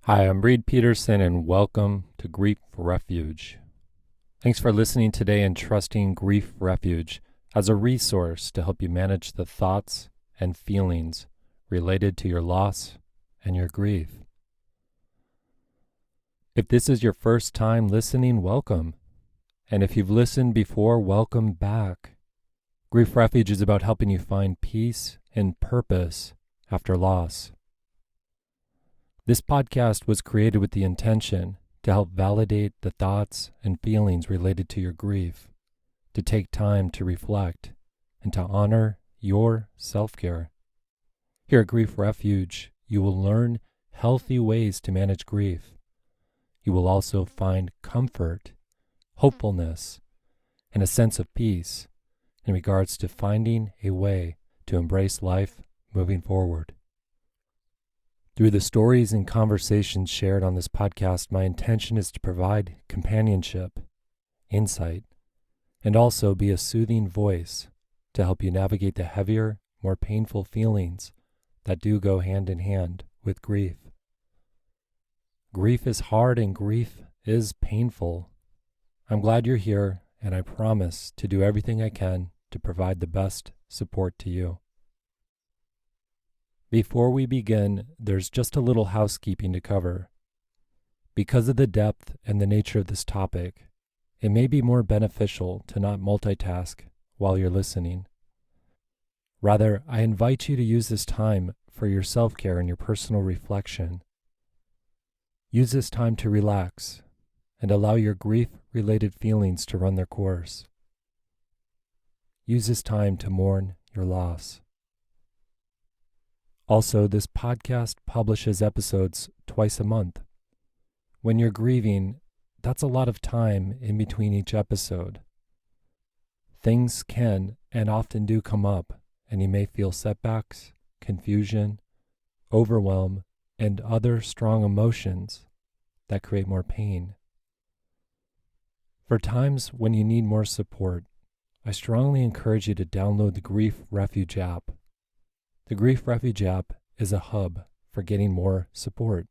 Hi, I'm Reed Peterson, and welcome to Grief Refuge. Thanks for listening today and trusting Grief Refuge as a resource to help you manage the thoughts and feelings related to your loss and your grief. If this is your first time listening, welcome. And if you've listened before, welcome back. Grief Refuge is about helping you find peace and purpose after loss. This podcast was created with the intention to help validate the thoughts and feelings related to your grief, to take time to reflect, and to honor your self-care. Here at Grief Refuge, you will learn healthy ways to manage grief. You will also find comfort, hopefulness, and a sense of peace in regards to finding a way to embrace life moving forward. Through the stories and conversations shared on this podcast, my intention is to provide companionship, insight, and also be a soothing voice to help you navigate the heavier, more painful feelings that do go hand in hand with grief. Grief is hard and grief is painful. I'm glad you're here, and I promise to do everything I can to provide the best support to you. Before we begin, there's just a little housekeeping to cover. Because of the depth and the nature of this topic, it may be more beneficial to not multitask while you're listening. Rather, I invite you to use this time for your self-care and your personal reflection. Use this time to relax and allow your grief-related feelings to run their course. Use this time to mourn your loss. Also, this podcast publishes episodes twice a month. When you're grieving, that's a lot of time in between each episode. Things can and often do come up, and you may feel setbacks, confusion, overwhelm, and other strong emotions that create more pain. For times when you need more support, I strongly encourage you to download the Grief Refuge app. The Grief Refuge app is a hub for getting more support.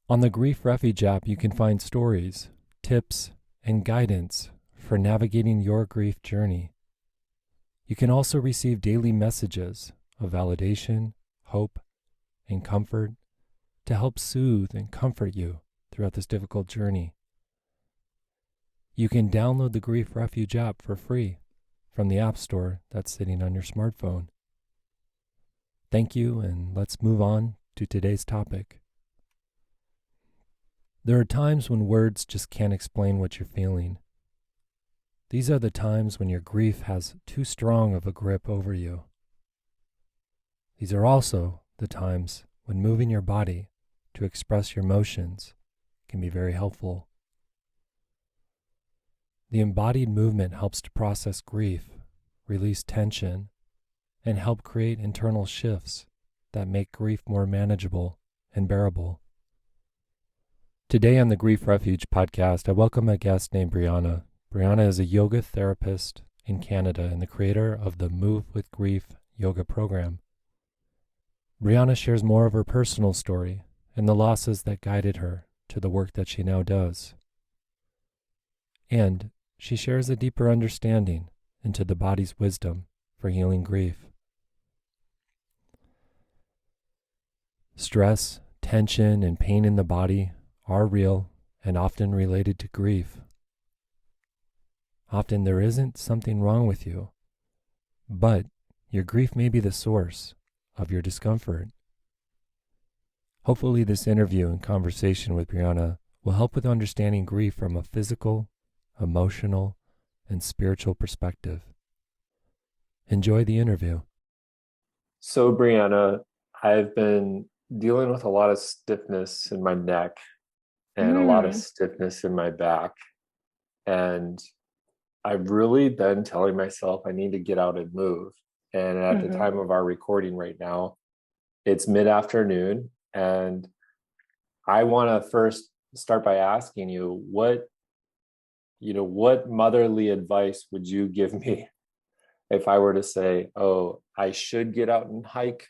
On the Grief Refuge app, you can find stories, tips, and guidance for navigating your grief journey. You can also receive daily messages of validation, hope, and comfort to help soothe and comfort you throughout this difficult journey. You can download the Grief Refuge app for free from the App Store that's sitting on your smartphone. Thank you, and let's move on to today's topic. There are times when words just can't explain what you're feeling. These are the times when your grief has too strong of a grip over you. These are also the times when moving your body to express your emotions can be very helpful. The embodied movement helps to process grief, release tension, and help create internal shifts that make grief more manageable and bearable. Today on the Grief Refuge podcast, I welcome a guest named Breanna. Breanna is a yoga therapist in Canada and the creator of the Move with Grief yoga program. Breanna shares more of her personal story and the losses that guided her to the work that she now does. And she shares a deeper understanding into the body's wisdom for healing grief. Stress, tension, and pain in the body are real and often related to grief. Often there isn't something wrong with you, but your grief may be the source of your discomfort. Hopefully this interview and conversation with Breanna will help with understanding grief from a physical, emotional, and spiritual perspective. Enjoy the interview. So Breanna, I've been dealing with a lot of stiffness in my neck and a lot of stiffness in my back. And I've really been telling myself I need to get out and move. And at the time of our recording right now, it's mid-afternoon. And I want to first start by asking you, what motherly advice would you give me if I were to say, oh, I should get out and hike,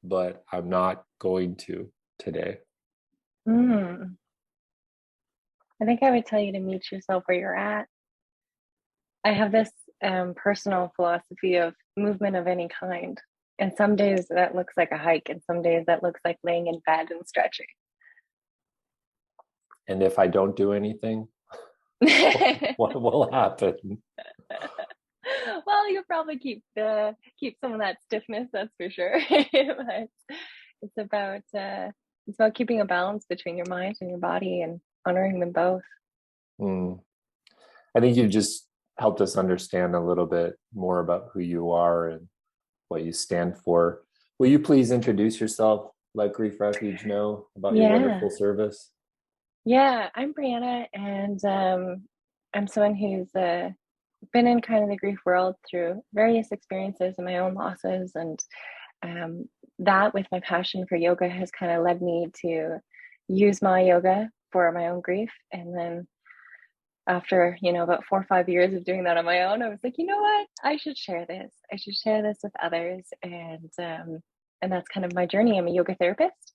but I'm not going to today? Mm. I think I would tell you to meet yourself where you're at. I have this personal philosophy of movement of any kind. And some days that looks like a hike, and some days that looks like laying in bed and stretching. And if I don't do anything, what will happen? Well, you'll probably keep some of that stiffness, that's for sure. But it's about it's about keeping a balance between your mind and your body and honoring them both. Hmm. I think you just helped us understand a little bit more about who you are and what you stand for. Will you please introduce yourself? Let Grief Refuge know about your Yeah. wonderful service. Yeah, I'm Breanna, and I'm someone who's been in kind of the grief world through various experiences and my own losses, and um, that with my passion for yoga has kind of led me to use my yoga for my own grief. And then after, about 4 or 5 years of doing that on my own, I was like, you know what? I should share this. I should share this with others, and that's kind of my journey. I'm a yoga therapist,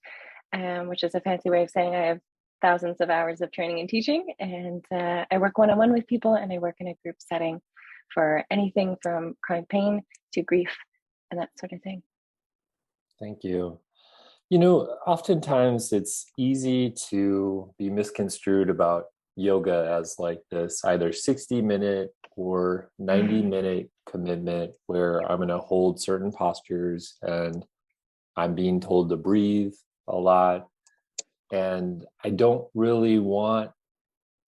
which is a fancy way of saying I have thousands of hours of training and teaching. And I work one on one with people, and I work in a group setting for anything from chronic pain to grief and that sort of thing. Thank you. Oftentimes it's easy to be misconstrued about yoga as like this either 60-minute or 90-minute commitment where I'm going to hold certain postures and I'm being told to breathe a lot. And I don't really want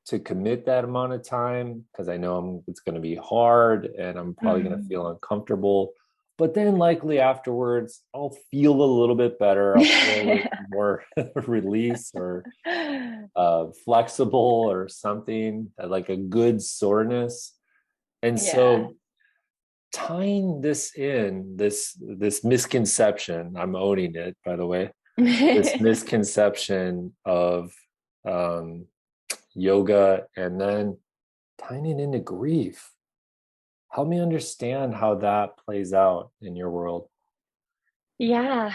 to commit that amount of time because I know it's going to be hard and I'm probably going to Mm-hmm. feel uncomfortable. But then likely afterwards, I'll feel a little bit better. I'll feel a little more release or flexible or something, like a good soreness. And Yeah. so tying this misconception, I'm owning it, by the way, this misconception of um, yoga and then tying it into grief. Help me understand how that plays out in your world. Yeah,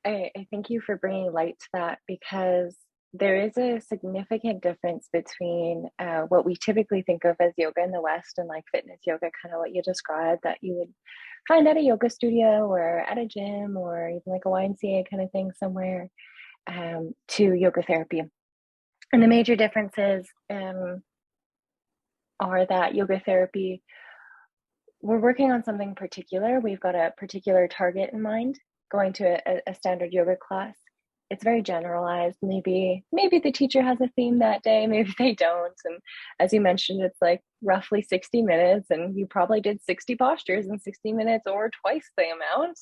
I thank you for bringing light to that, because there is a significant difference between what we typically think of as yoga in the West and like fitness yoga, kind of what you described, that you would find at a yoga studio or at a gym or even like a YMCA kind of thing somewhere, to yoga therapy. And the major differences are that yoga therapy, we're working on something particular. We've got a particular target in mind. Going to a standard yoga class, it's very generalized. Maybe the teacher has a theme that day, maybe they don't. And as you mentioned, it's like roughly 60 minutes, and you probably did 60 postures in 60 minutes or twice the amount.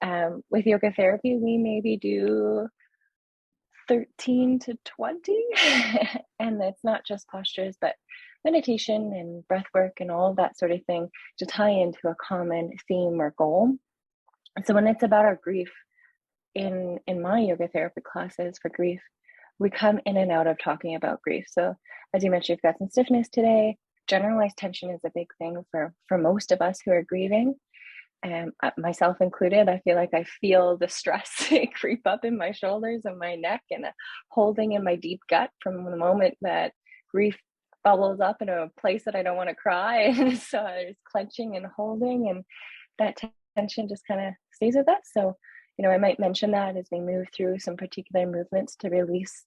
And with yoga therapy, we maybe do 13 to 20. And it's not just postures, but meditation and breath work and all of that sort of thing to tie into a common theme or goal. So when it's about our grief, in my yoga therapy classes for grief, we come in and out of talking about grief. So as you mentioned, you've got some stiffness today. Generalized tension is a big thing for most of us who are grieving, and myself included. I feel like I feel the stress creep up in my shoulders and my neck, and a holding in my deep gut from the moment that grief bubbles up in a place that I don't want to cry. And so there's clenching and holding, and that tension just kind of stays with us. So, I might mention that as we move through some particular movements to release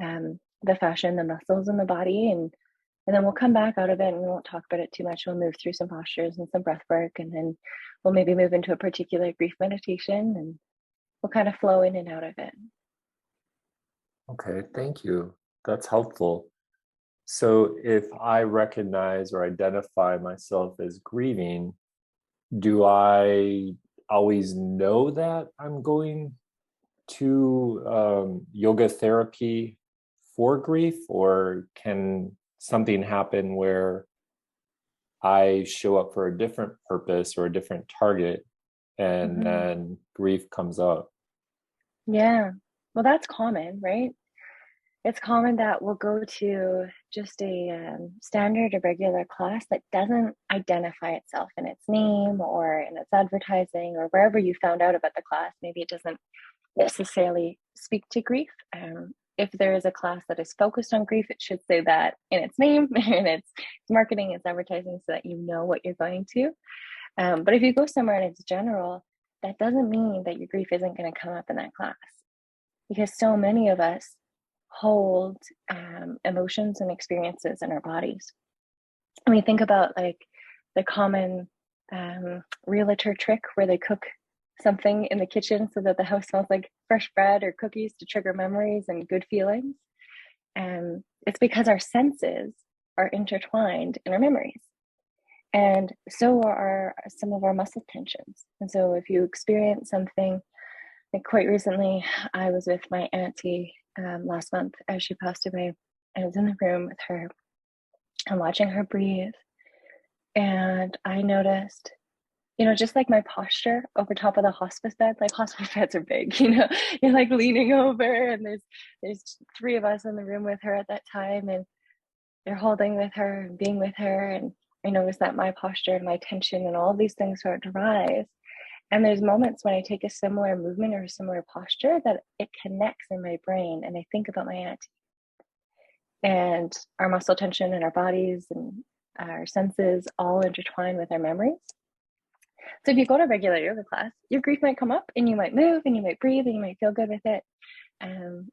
the fascia and the muscles in the body, and then we'll come back out of it and we won't talk about it too much. We'll move through some postures and some breath work, and then we'll maybe move into a particular grief meditation, and we'll kind of flow in and out of it. Okay, thank you. That's helpful. So if I recognize or identify myself as grieving, do I always know that I'm going to yoga therapy for grief, or can something happen where I show up for a different purpose or a different target and Mm-hmm. then grief comes up? Yeah. Well, that's common, right? It's common that we'll go to just a standard or regular class that doesn't identify itself in its name or in its advertising or wherever you found out about the class. Maybe it doesn't necessarily speak to grief. If there is a class that is focused on grief, it should say that in its name and its marketing, its advertising, so that you know what you're going to. But if you go somewhere and it's general, that doesn't mean that your grief isn't going to come up in that class, because so many of us hold emotions and experiences in our bodies. I mean, think about like the common realtor trick where they cook something in the kitchen so that the house smells like fresh bread or cookies to trigger memories and good feelings. And it's because our senses are intertwined in our memories. And so are some of our muscle tensions. And so if you experience something, like quite recently, I was with my auntie last month as she passed away. I was in the room with her and watching her breathe. And I noticed, just like my posture over top of the hospice bed, like hospice beds are big, you're like leaning over, and there's 3 of us in the room with her at that time, and they're holding with her and being with her. And I noticed that my posture and my tension and all these things start to rise. And there's moments when I take a similar movement or a similar posture that it connects in my brain, and I think about my auntie and our muscle tension in our bodies and our senses all intertwine with our memories. So if you go to a regular yoga class, your grief might come up and you might move and you might breathe and you might feel good with it.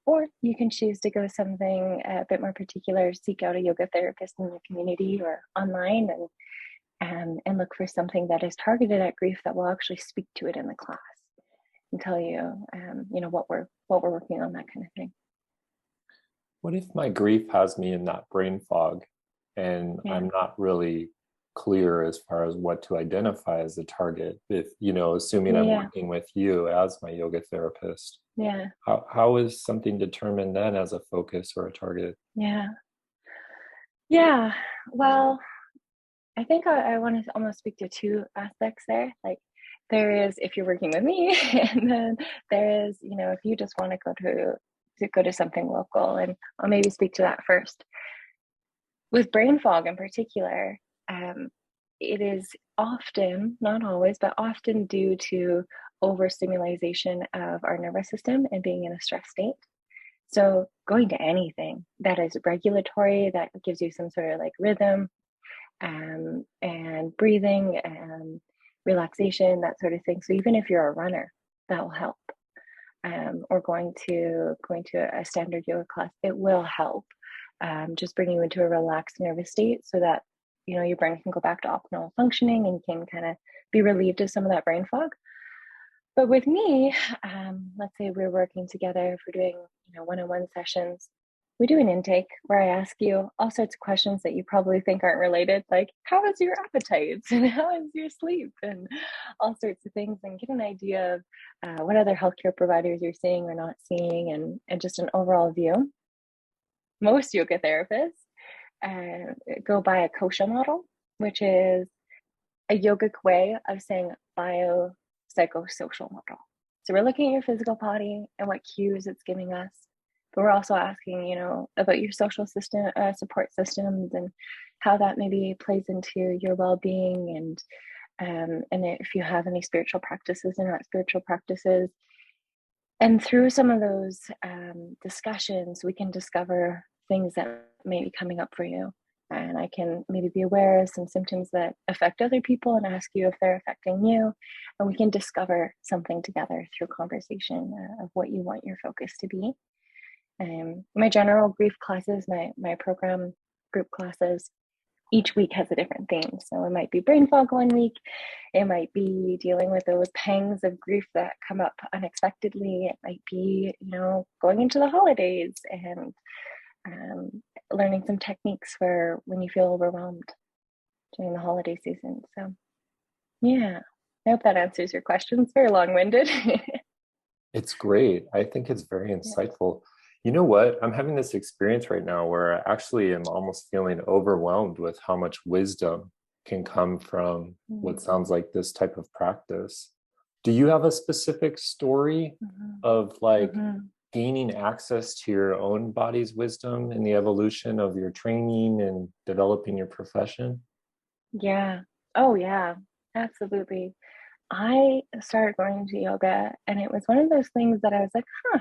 Or you can choose to go something a bit more particular, seek out a yoga therapist in your community or online, and look for something that is targeted at grief that will actually speak to it in the class and tell you, what we're working on, that kind of thing. What if my grief has me in that brain fog and I'm not really clear as far as what to identify as the target? If, assuming I'm working with you as my yoga therapist, how is something determined then as a focus or a target? Well, I think I want to almost speak to 2 aspects there. Like, there is if you're working with me, and then there is, if you just want to go to something local. And I'll maybe speak to that first. With brain fog in particular, it is often, not always, but often due to overstimulation of our nervous system and being in a stress state. So going to anything that is regulatory, that gives you some sort of like rhythm, and breathing and relaxation, that sort of thing. So even if you're a runner, that will help. Or going to a standard yoga class, it will help. Just bring you into a relaxed nervous state so that your brain can go back to optimal functioning and can kind of be relieved of some of that brain fog. But with me, let's say we're working together, if we're doing one-on-one sessions, we do an intake where I ask you all sorts of questions that you probably think aren't related, like how is your appetite and how is your sleep and all sorts of things, and get an idea of what other healthcare providers you're seeing or not seeing, and just an overall view. Most yoga therapists go by a kosha model, which is a yogic way of saying biopsychosocial model. So we're looking at your physical body and what cues it's giving us. But we're also asking, about your social system, support systems, and how that maybe plays into your well-being, and if you have any spiritual practices and not spiritual practices. And through some of those discussions, we can discover things that may be coming up for you. And I can maybe be aware of some symptoms that affect other people and ask you if they're affecting you. And we can discover something together through conversation of what you want your focus to be. My general grief classes, my program group classes, each week has a different theme. So it might be brain fog one week. It might be dealing with those pangs of grief that come up unexpectedly. It might be, going into the holidays and learning some techniques for when you feel overwhelmed during the holiday season. So I hope that answers your question. It's very long-winded. It's great. I think it's very insightful. You know what? I'm having this experience right now where I actually am almost feeling overwhelmed with how much wisdom can come from what sounds like this type of practice. Do you have a specific story of gaining access to your own body's wisdom in the evolution of your training and developing your profession? Yeah. Oh, yeah, absolutely. I started going to yoga, and it was one of those things that I was like, huh,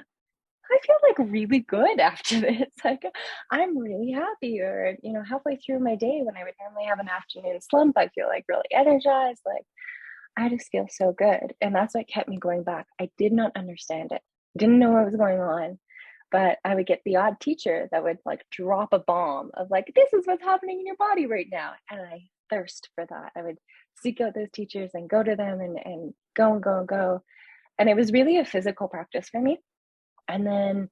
I feel like really good after this. Like, I'm really happy. Or, halfway through my day when I would normally have an afternoon slump, I feel like really energized. Like, I just feel so good. And that's what kept me going back. I did not understand it, didn't know what was going on. But I would get the odd teacher that would like drop a bomb of like, this is what's happening in your body right now. And I thirst for that. I would seek out those teachers and go to them and go and go and go. And it was really a physical practice for me. And then,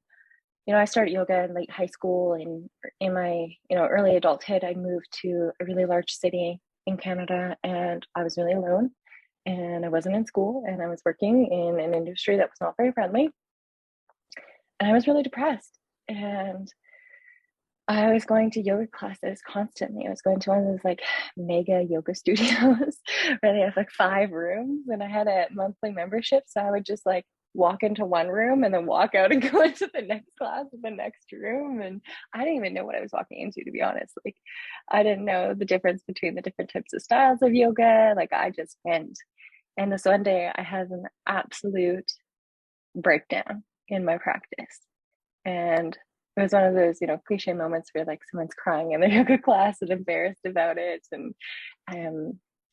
I started yoga in late high school, and in my, early adulthood, I moved to a really large city in Canada, and I was really alone, and I wasn't in school, and I was working in an industry that was not very friendly, and I was really depressed. And I was going to yoga classes constantly. I was going to one of those like mega yoga studios where they have like 5 rooms, and I had a monthly membership. So I would just like walk into one room and then walk out and go into the next class in the next room. And I didn't even know what I was walking into, to be honest. Like, I didn't know the difference between the different types of styles of yoga. Like, I just went. And this one day I had an absolute breakdown in my practice. And it was one of those, cliche moments where like someone's crying in their yoga class and embarrassed about it. And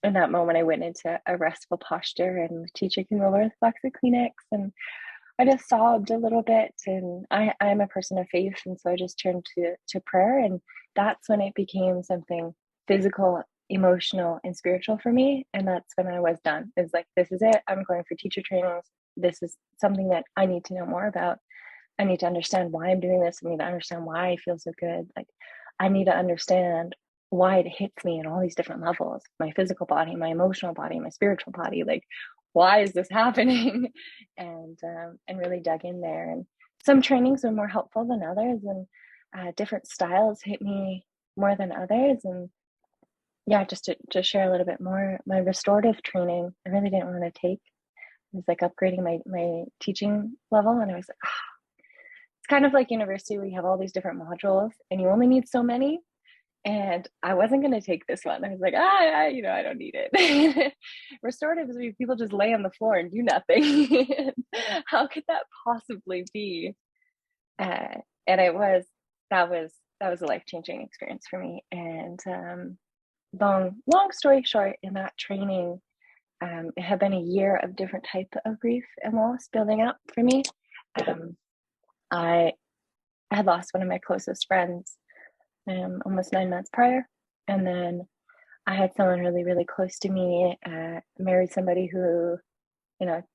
in that moment, I went into a restful posture, and the teacher came over with a box of Kleenex, and I just sobbed a little bit. And I'm a person of faith, and so I just turned to prayer, and that's when it became something physical, emotional, and spiritual for me. And that's when I was done. It's like, this is it. I'm going for teacher trainings. This is something that I need to know more about. I need to understand why I'm doing this. I need to understand why I feel so good. Like, I need to understand why it hits me in all these different levels, my physical body, my emotional body, my spiritual body. Like, why is this happening? And really dug in there. And some trainings are more helpful than others, and different styles hit me more than others. And yeah, just to share a little bit more, my restorative training, I really didn't want to take. It was like upgrading my teaching level. And I was like, it's kind of like university where you have all these different modules and you only need so many. And I wasn't going to take this one. I was like, I don't need it. Restorative is where people just lay on the floor and do nothing. How could that possibly be? And that was a life-changing experience for me. And long story short, in that training, it had been a year of different type of grief and loss building up for me. I had lost one of my closest friends almost 9 months prior. And then I had someone really, really close to me, married somebody who,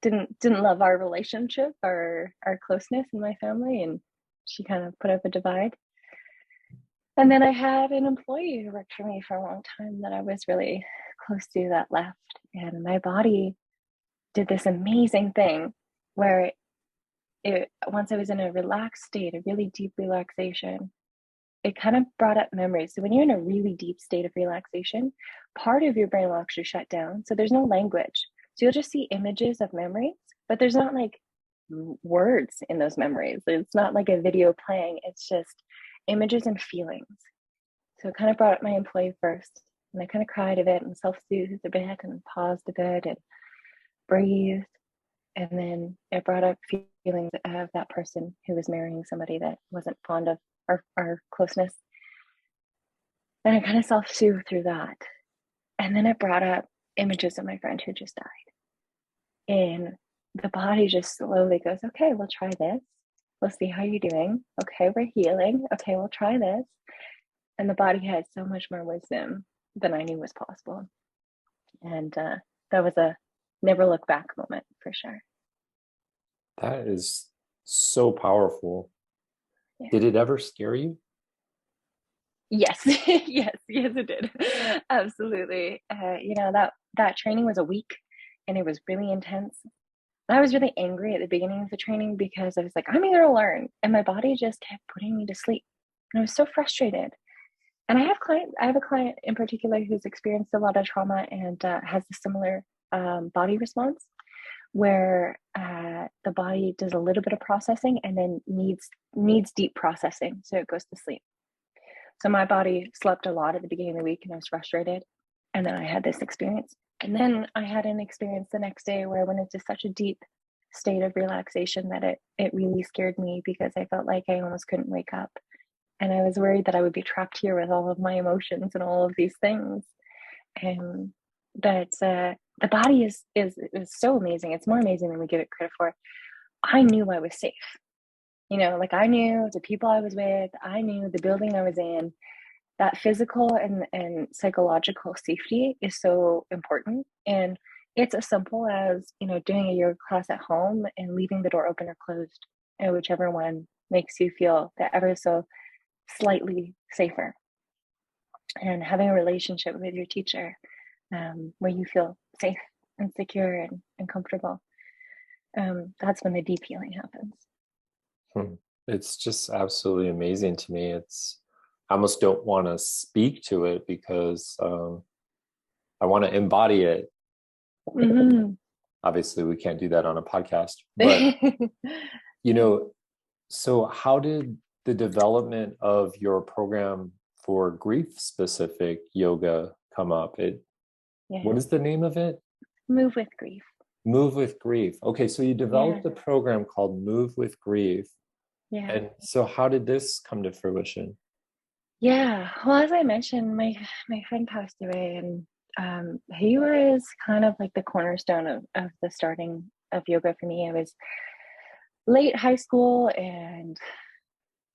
didn't love our relationship, our closeness in my family. And she kind of put up a divide. And then I had an employee who worked for me for a long time that I was really close to that left. And my body did this amazing thing where once I was in a relaxed state, a really deep relaxation, it kind of brought up memories. So when you're in a really deep state of relaxation, part of your brain will actually shut down. So there's no language. So you'll just see images of memories, but there's not like words in those memories. It's not like a video playing. It's just images and feelings. So it kind of brought up my employee first. And I kind of cried a bit and self-soothed a bit and paused a bit and breathed. And then it brought up feelings of that person who was marrying somebody that wasn't fond of our closeness. And I kind of self-soothed through that. And then it brought up images of my friend who just died. And the body just slowly goes, okay, we'll try this. We'll see how you're doing. Okay, we're healing. Okay, we'll try this. And the body had so much more wisdom than I knew was possible. And that was a never look back moment for sure. That is so powerful. Yeah. Did it ever scare you? Yes, yes, it did. Absolutely. That training was a week, and it was really intense. And I was really angry at the beginning of the training because I was like, I'm here to learn, and my body just kept putting me to sleep. And I was so frustrated. And I have a client in particular who's experienced a lot of trauma and has a similar body response where the body does a little bit of processing and then needs deep processing, so it goes to sleep. So my body slept a lot at the beginning of the week, and I was frustrated. And then I had this experience, And then I had an experience the next day where I went into such a deep state of relaxation that it really scared me, because I felt like I almost couldn't wake up. And I was worried that I would be trapped here with all of my emotions and all of these things. And that the body is so amazing. It's more amazing than we give it credit for. I knew I was safe. Like I knew the people I was with, I knew the building I was in. That physical and psychological safety is so important. And it's as simple as, doing a yoga class at home and leaving the door open or closed, whichever one makes you feel that ever so slightly safer. And having a relationship with your teacher, where you feel safe and secure and comfortable. That's when the deep healing happens. It's just absolutely amazing to me. I almost don't want to speak to it because I want to embody it. Mm-hmm. Obviously, we can't do that on a podcast, but so how did the development of your program for grief-specific yoga come up? What is the name of it? Move with Grief. Move with Grief. Okay, so you developed a program called Move with Grief. Yeah. And so how did this come to fruition? Yeah. Well, as I mentioned, my friend passed away, and he was kind of like the cornerstone of the starting of yoga for me. I was late high school and,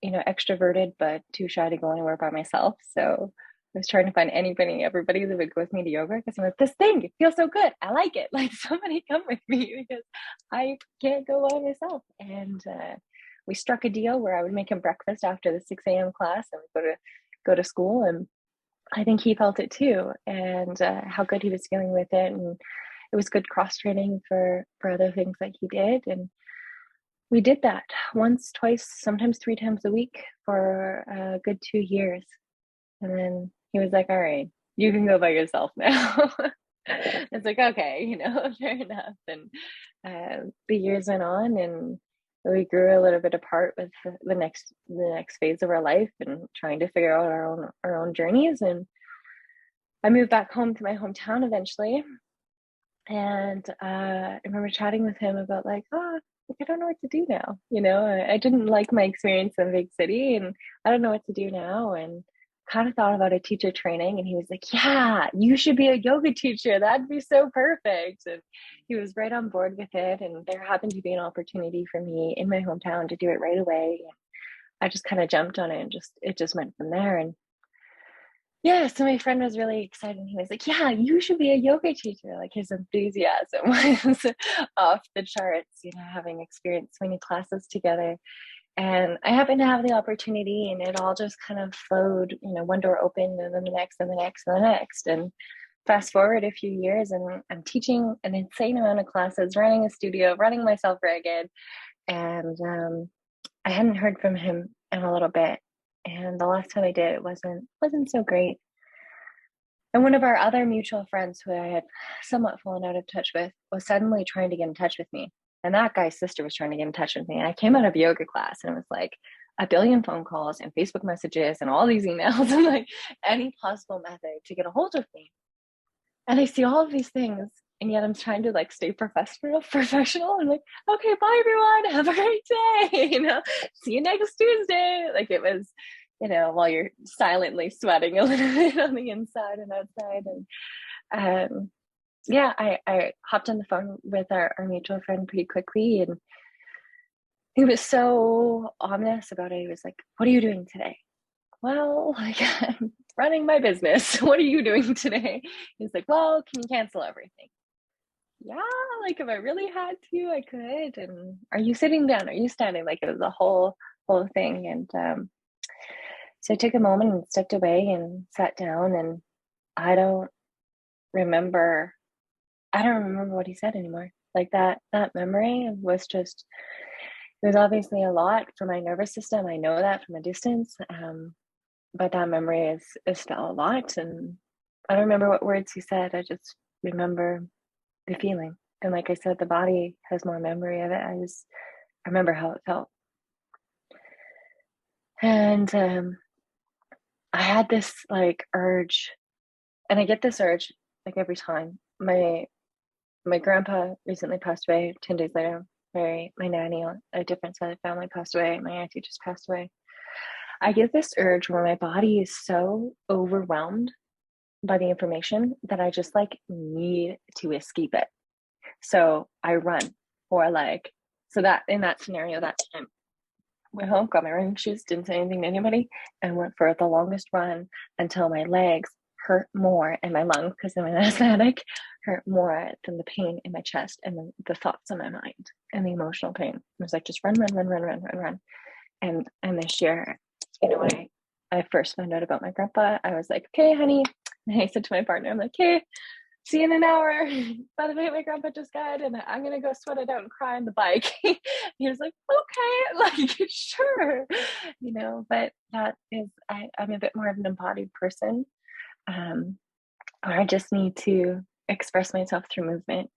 extroverted, but too shy to go anywhere by myself. So I was trying to find everybody that would go with me to yoga, because I'm like, this thing, it feels so good. I like it. Like, somebody come with me, because I can't go by myself. And we struck a deal where I would make him breakfast after the 6 a.m. class, and we go to school. And I think he felt it too, and how good he was feeling with it. And it was good cross training for other things that he did. And we did that once, twice, sometimes 3 times a week for a good 2 years. And then he was like, all right, you can go by yourself now. It's like, okay, fair enough. And the years went on, and we grew a little bit apart with the next phase of our life, and trying to figure out our own journeys. And I moved back home to my hometown eventually. And I remember chatting with him about like, I don't know what to do now. I didn't like my experience in a big city, and I don't know what to do now. And kind of thought about a teacher training, and he was like, yeah, you should be a yoga teacher. That'd be so perfect. And he was right on board with it. And there happened to be an opportunity for me in my hometown to do it right away. And I just kind of jumped on it, and it just went from there. And yeah, so my friend was really excited. He was like, yeah, you should be a yoga teacher. Like, his enthusiasm was off the charts, having experienced so many classes together. And I happened to have the opportunity, and it all just kind of flowed, one door opened, and then the next and the next and the next. And fast forward a few years, and I'm teaching an insane amount of classes, running a studio, running myself ragged. And I hadn't heard from him in a little bit. And the last time I did, it wasn't so great. And one of our other mutual friends, who I had somewhat fallen out of touch with, was suddenly trying to get in touch with me. And that guy's sister was trying to get in touch with me. And I came out of yoga class, and it was like a billion phone calls and Facebook messages and all these emails, and like any possible method to get a hold of me. And I see all of these things, and yet I'm trying to like stay professional. I'm like, okay, bye everyone. Have a great day. See you next Tuesday. Like, it was, while you're silently sweating a little bit on the inside and outside. And yeah, I hopped on the phone with our mutual friend pretty quickly, and he was so ominous about it. He was like, what are you doing today? Well, like, I'm running my business. What are you doing today? He's like, well, can you cancel everything? Yeah, like, if I really had to, I could. And are you sitting down? Are you standing? Like, it was a whole thing. And so I took a moment and stepped away and sat down, and I don't remember what he said anymore. Like, that memory was just, it was obviously a lot for my nervous system. I know that from a distance. But that memory is still a lot. And I don't remember what words he said. I just remember the feeling. And like I said, the body has more memory of it. I remember how it felt. And I had this like urge, and I get this urge like every time my grandpa recently passed away. 10 days later, my nanny on a different side of the family passed away. My auntie just passed away. I get this urge where my body is so overwhelmed by the information that I just like need to escape it. So I run, or like, so that in that scenario, that time, went home, got my running shoes, didn't say anything to anybody, and went for the longest run until my legs hurt more and my lungs, because I'm an asthmatic, hurt more than the pain in my chest and the thoughts in my mind and the emotional pain. It was like, just run, run, run, run, run, run, run. And this year, when I first found out about my grandpa, I was like, okay, honey. And I said to my partner, I'm like, okay, see you in an hour. By the way, my grandpa just died, and I'm gonna go sweat it out and cry on the bike. He was like, okay, like, sure, but that is, I'm a bit more of an embodied person, or I just need to express myself through movement.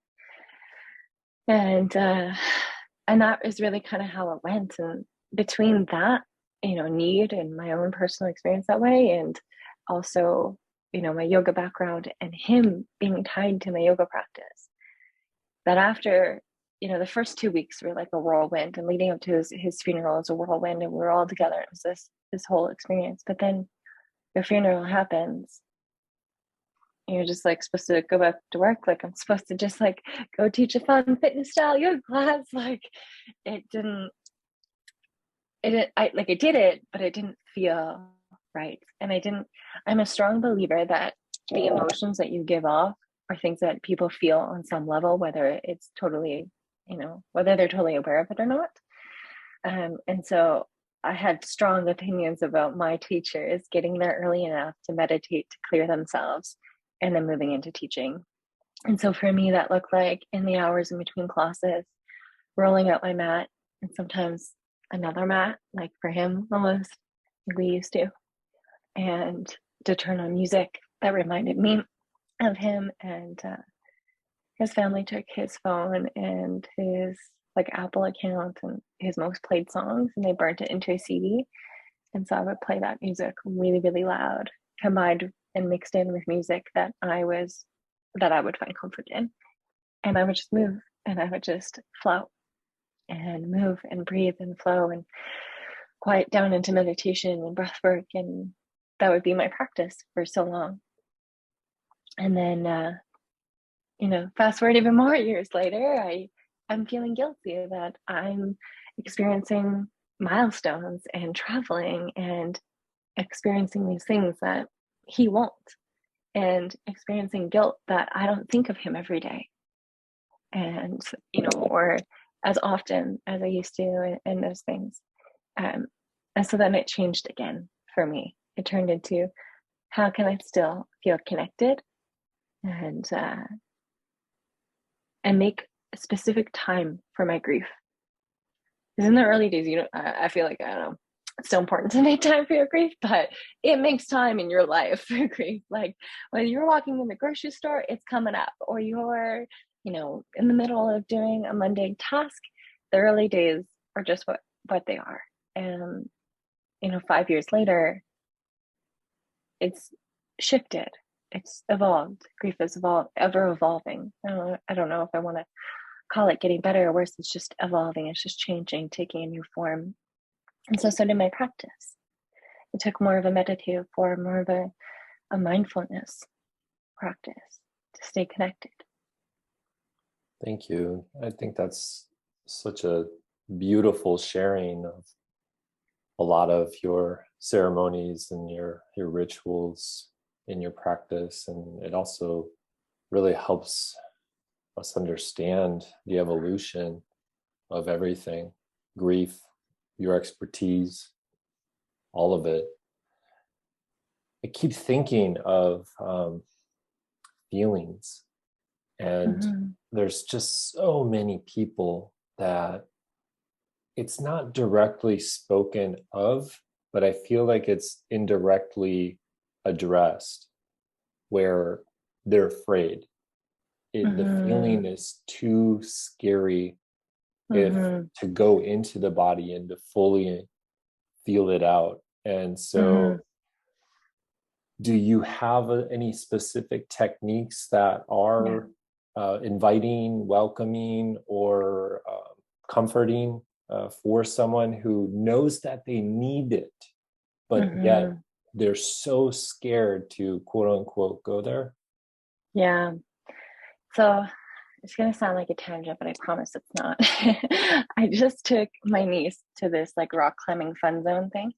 And that is really kind of how it went. And between that, need and my own personal experience that way, and also, my yoga background and him being tied to my yoga practice, that after, the first 2 weeks were like a whirlwind, and leading up to his funeral was a whirlwind, and we were all together. It was this whole experience. But then the funeral happens. You're just like supposed to go back to work. Like, I'm supposed to just like go teach a fun fitness style yoga class. Like, I did it, but it didn't feel right. And I'm a strong believer that the emotions that you give off are things that people feel on some level, whether it's totally, whether they're totally aware of it or not. And so I had strong opinions about my teachers getting there early enough to meditate, to clear themselves, and then moving into teaching. And so for me, that looked like, in the hours in between classes, rolling out my mat, and sometimes another mat, like for him almost, like we used to, and to turn on music that reminded me of him. And his family took his phone and his like Apple account and his most played songs, and they burnt it into a CD. And so I would play that music really, really loud, combined and mixed in with music that I would find comfort in. And I would just move, and I would just flow and move and breathe and flow and quiet down into meditation and breath work. And that would be my practice for so long. And then, fast forward even more years later, I'm feeling guilty that I'm experiencing milestones and traveling and experiencing these things that he won't, and experiencing guilt that I don't think of him every day, and or as often as I used to, and those things. And so then it changed again for me. It turned into, how can I still feel connected and make a specific time for my grief? Because in the early days, I feel like, I don't know, it's so important to make time for your grief, but it makes time in your life for grief. Like, when you're walking in the grocery store, it's coming up, or you're, in the middle of doing a mundane task. The early days are just what they are. And, 5 years later, it's shifted. It's evolved. Grief is ever evolving. I don't know if I want to call it getting better or worse. It's just evolving. It's just changing, taking a new form. And so did my practice. It took more of a meditative form, more of a mindfulness practice to stay connected. Thank you. I think that's such a beautiful sharing of a lot of your ceremonies and your rituals in your practice. And it also really helps us understand the evolution of everything, grief, your expertise, all of it. I keep thinking of feelings, and there's just so many people that it's not directly spoken of, but I feel like it's indirectly addressed, where they're afraid. The feeling is too scary to go into the body and to fully feel it out. And so do you have any specific techniques that are inviting, welcoming, or comforting for someone who knows that they need it, but yet they're so scared to quote unquote go there? Yeah. So it's going to sound like a tangent, but I promise it's not. I just took my niece to this like rock climbing fun zone thing.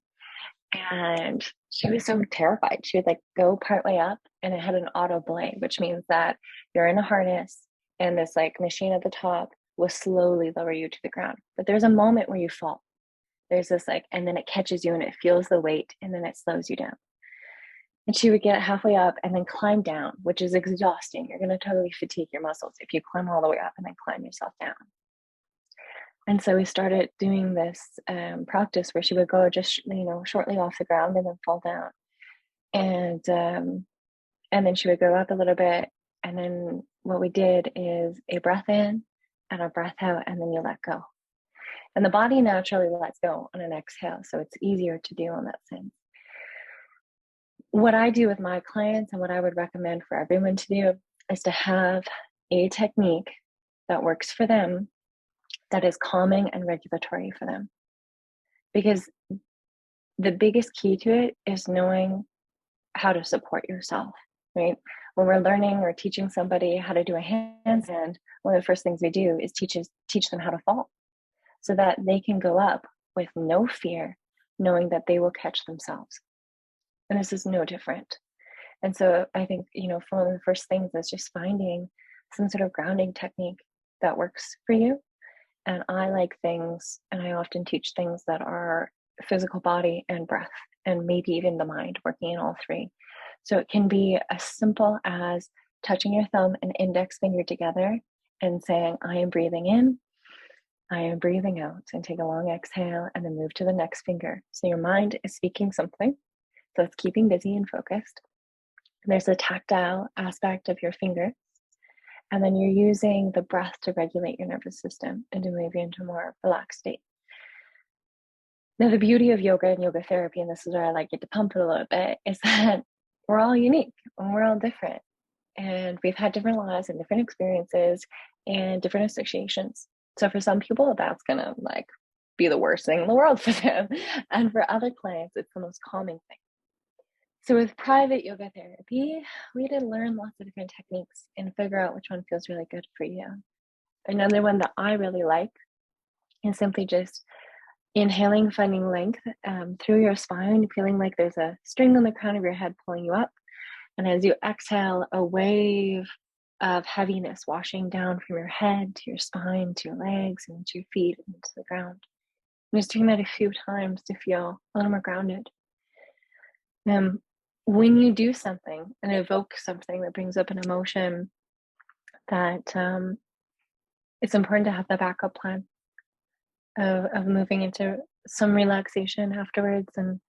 And she was so terrified. She would like go partway up and it had an auto belay, which means that you're in a harness and this like machine at the top will slowly lower you to the ground. But there's a moment where you fall. There's this like, and then it catches you and it feels the weight and then it slows you down. And she would get halfway up and then climb down, which is exhausting. You're going to totally fatigue your muscles if you climb all the way up and then climb yourself down. And so we started doing this practice where she would go just, shortly off the ground and then fall down. And then she would go up a little bit. And then what we did is a breath in and a breath out, and then you let go. And the body naturally lets go on an exhale. So it's easier to do in that sense. What I do with my clients and what I would recommend for everyone to do is to have a technique that works for them, that is calming and regulatory for them. Because the biggest key to it is knowing how to support yourself, right? When we're learning or teaching somebody how to do a handstand, one of the first things we do is teach them how to fall so that they can go up with no fear, knowing that they will catch themselves. And this is no different. And so I think, one of the first things is just finding some sort of grounding technique that works for you. And I like things, and I often teach things that are physical body and breath, and maybe even the mind, working in all three. So it can be as simple as touching your thumb and index finger together and saying, I am breathing in, I am breathing out, and take a long exhale and then move to the next finger. So your mind is speaking something, so it's keeping busy and focused. And there's a tactile aspect of your finger. And then you're using the breath to regulate your nervous system and to move you into a more relaxed state. Now, the beauty of yoga and yoga therapy, and this is where I like it to pump it a little bit, is that we're all unique and we're all different. And we've had different lives and different experiences and different associations. So for some people, that's going to like be the worst thing in the world for them. And for other clients, it's the most calming thing. So with private yoga therapy, we had to learn lots of different techniques and figure out which one feels really good for you. Another one that I really like is simply just inhaling, finding length through your spine, feeling like there's a string on the crown of your head pulling you up. And as you exhale, a wave of heaviness washing down from your head to your spine, to your legs, and to your feet, and to the ground. And just doing that a few times to feel a little more grounded. When you do something and evoke something that brings up an emotion, that it's important to have the backup plan of moving into some relaxation afterwards. And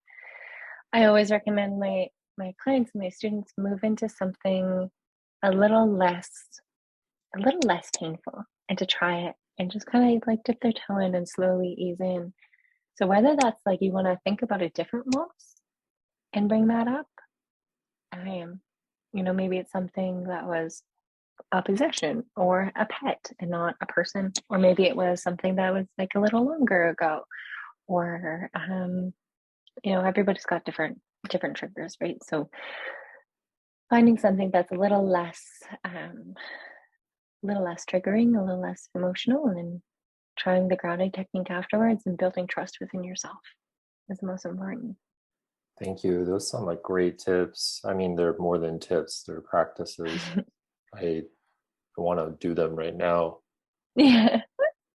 I always recommend my clients and my students move into something a little less painful, and to try it and just kind of like dip their toe in and slowly ease in. So whether that's like you want to think about a different loss and bring that up, maybe it's something that was a possession or a pet and not a person, or maybe it was something that was like a little longer ago, or everybody's got different triggers, right? So finding something that's a little less triggering, a little less emotional, and then trying the grounding technique afterwards and building trust within yourself is the most important. Thank you. Those sound like great tips. I mean, they're more than tips, they're practices. I want to do them right now. Yeah.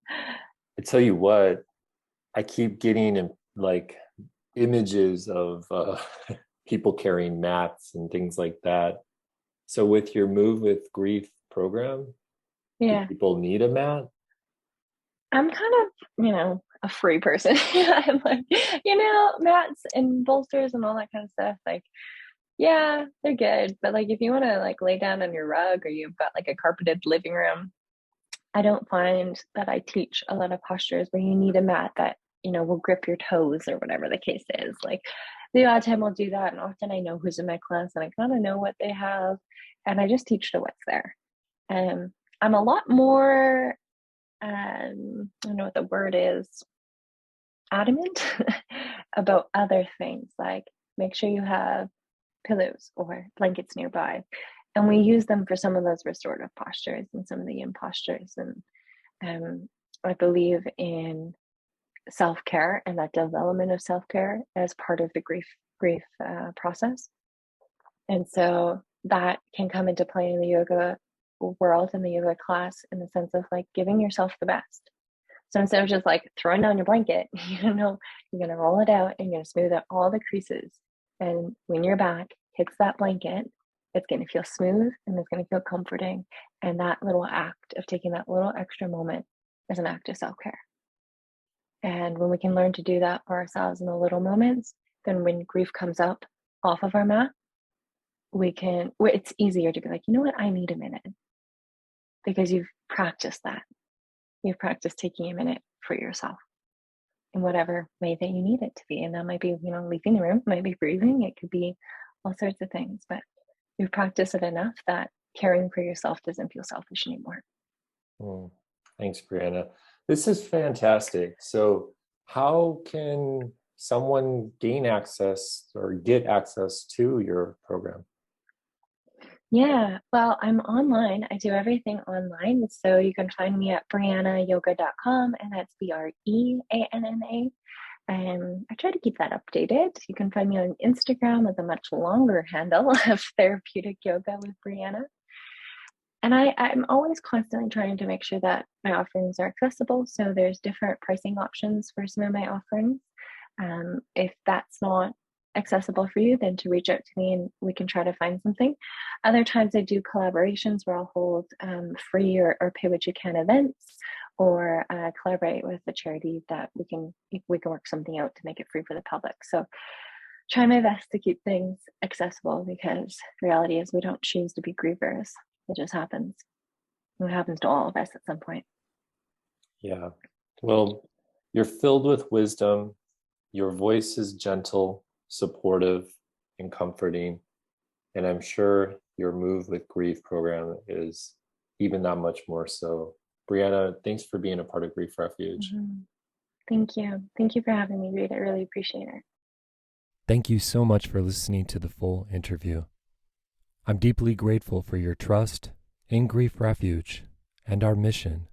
I tell you what, I keep getting like images of people carrying mats and things like that. So with your Move with Grief program, do people need a mat? I'm kind of, a free person. I'm like, mats and bolsters and all that kind of stuff. Like, yeah, they're good. But like, if you want to like lay down on your rug, or you've got like a carpeted living room, I don't find that I teach a lot of postures where you need a mat that, will grip your toes or whatever the case is. Like, the odd time I'll do that, and often I know who's in my class and I kind of know what they have, and I just teach to what's there. I'm a lot more, I don't know what the word is, adamant about other things, like make sure you have pillows or blankets nearby. And we use them for some of those restorative postures and some of the yin postures. And I believe in self-care and that development of self-care as part of the grief process. And so that can come into play in the yoga world, in the yoga class, in the sense of like giving yourself the best. So instead of just like throwing down your blanket, you're going to roll it out and you're going to smooth out all the creases. And when your back hits that blanket, it's going to feel smooth and it's going to feel comforting. And that little act of taking that little extra moment is an act of self-care. And when we can learn to do that for ourselves in the little moments, then when grief comes up off of our mat, it's easier to be like, you know what, I need a minute. Because you've practiced that. You've practiced taking a minute for yourself in whatever way that you need it to be. And that might be, leaving the room, it might be breathing, it could be all sorts of things. But you've practiced it enough that caring for yourself doesn't feel selfish anymore. Thanks, Breanna. This is fantastic. So how can someone gain access or get access to your program? Yeah, well, I'm online. I do everything online. So you can find me at breannayoga.com, and that's BREANNA. I try to keep that updated. You can find me on Instagram with a much longer handle of Therapeutic Yoga with Breanna. And I'm always constantly trying to make sure that my offerings are accessible. So there's different pricing options for some of my offerings. If that's not accessible for you, then to reach out to me and we can try to find something. Other times I do collaborations where I'll hold free or pay what you can events, or collaborate with a charity that we can work something out to make it free for the public. So try my best to keep things accessible, because the reality is we don't choose to be grievers. It just happens. It happens to all of us at some point. Yeah. Well, you're filled with wisdom. Your voice is gentle, supportive, and comforting. And I'm sure your Move with Grief program is even that much more so. Breanna, thanks for being a part of Grief Refuge. Thank you. Thank you for having me, Reed. I really appreciate it. Thank you so much for listening to the full interview. I'm deeply grateful for your trust in Grief Refuge and our mission.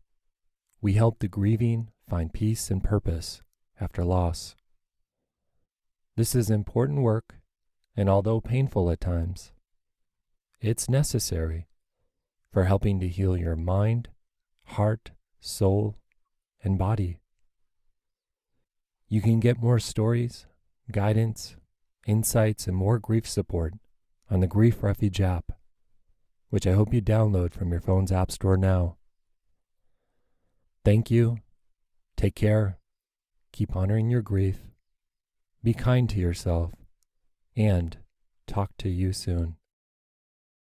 We help the grieving find peace and purpose after loss. This is important work, and although painful at times, it's necessary for helping to heal your mind, heart, soul, and body. You can get more stories, guidance, insights, and more grief support on the Grief Refuge app, which I hope you download from your phone's app store now. Thank you. Take care. Keep honoring your grief. Be kind to yourself, and talk to you soon.